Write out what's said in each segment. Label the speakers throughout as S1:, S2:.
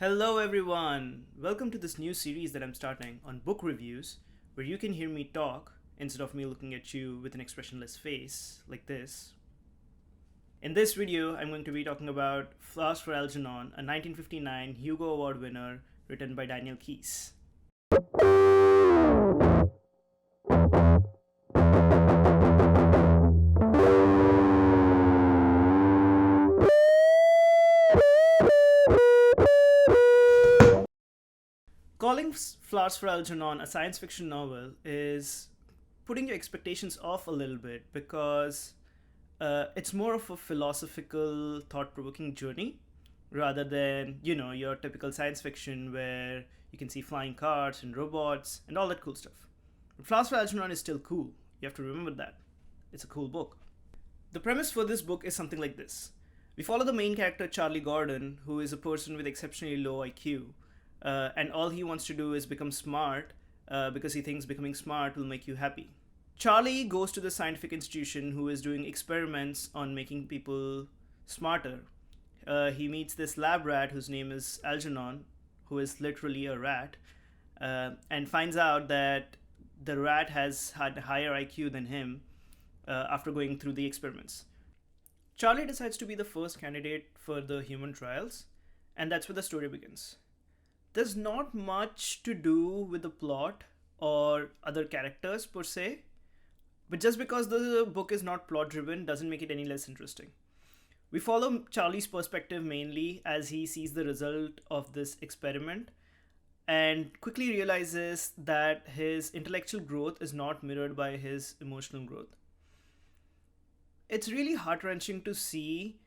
S1: Hello, everyone! Welcome to this new series that I'm starting on book reviews, where you can hear me talk instead of me looking at you with an expressionless face like this. In this video, I'm going to be talking about For Algernon, a 1959 Hugo Award winner written by Daniel Keyes. Calling Flowers for Algernon a science fiction novel is putting your expectations off a little bit because it's more of a philosophical, thought provoking journey rather than, your typical science fiction where you can see flying cars and robots and all that cool stuff. But Flowers for Algernon is still cool. You have to remember that. It's a cool book. The premise for this book is something like this. We follow the main character, Charlie Gordon, who is a person with exceptionally low IQ, and all he wants to do is become smart because he thinks becoming smart will make you happy. Charlie goes to the scientific institution who is doing experiments on making people smarter. He meets this lab rat whose name is Algernon, who is literally a rat, and finds out that the rat has had higher IQ than him after going through the experiments. Charlie decides to be the first candidate for the human trials, and that's where the story begins. There's not much to do with the plot or other characters per se, but just because the book is not plot driven doesn't make it any less interesting. We follow Charlie's perspective mainly as he sees the result of this experiment and quickly realizes that his intellectual growth is not mirrored by his emotional growth. It's really heart wrenching to see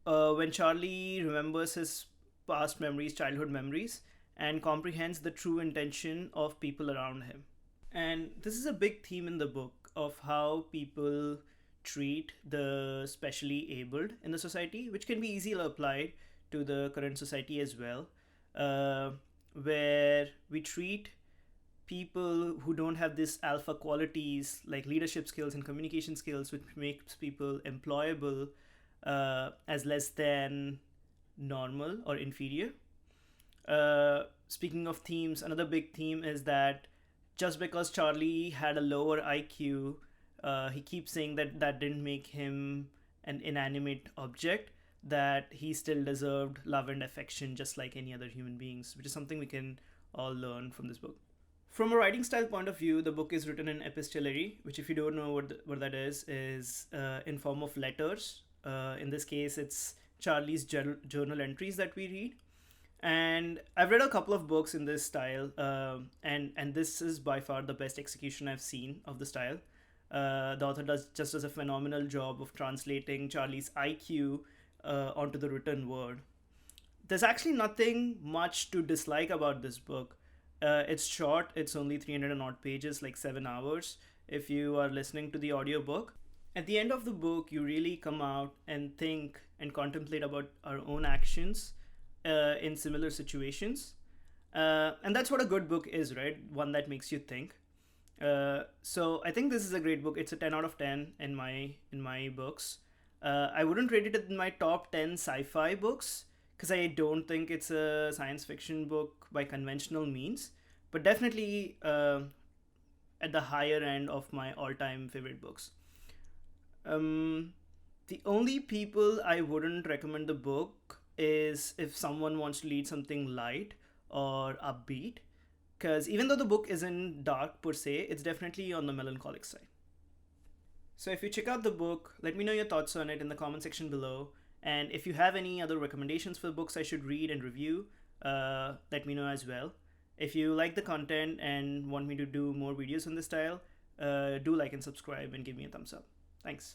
S1: when Charlie remembers his past memories, childhood memories, and comprehends the true intention of people around him. And this is a big theme in the book of how people treat the specially abled in the society, which can be easily applied to the current society as well, where we treat people who don't have this alpha qualities like leadership skills and communication skills, which makes people employable, as less than normal or inferior. Speaking of themes, another big theme is that just because Charlie had a lower IQ, he keeps saying that that didn't make him an inanimate object, that he still deserved love and affection just like any other human beings, which is something we can all learn from this book. From a writing style point of view, the book is written in epistolary, which, if you don't know what that is in form of letters. In this case, it's Charlie's journal entries that we read. And I've read a couple of books in this style, and this is by far the best execution I've seen of the style. The author does a phenomenal job of translating Charlie's IQ onto the written word. There's actually nothing much to dislike about this book. It's short, it's only 300 and odd pages, like 7 hours, if you are listening to the audiobook. At the end of the book, you really come out and think and contemplate about our own actions in similar situations. And that's what a good book is, right? One that makes you think. So I think this is a great book. It's a 10 out of 10 in my books. I wouldn't rate it in my top 10 sci-fi books because I don't think it's a science fiction book by conventional means, but definitely at the higher end of my all-time favorite books. The only people I wouldn't recommend the book is if someone wants to read something light or upbeat, because even though the book isn't dark per se, it's definitely on the melancholic side. So if you check out the book, let me know your thoughts on it in the comment section below. And if you have any other recommendations for books I should read and review, let me know as well. If you like the content and want me to do more videos on this style, do like and subscribe and give me a thumbs up. Thanks.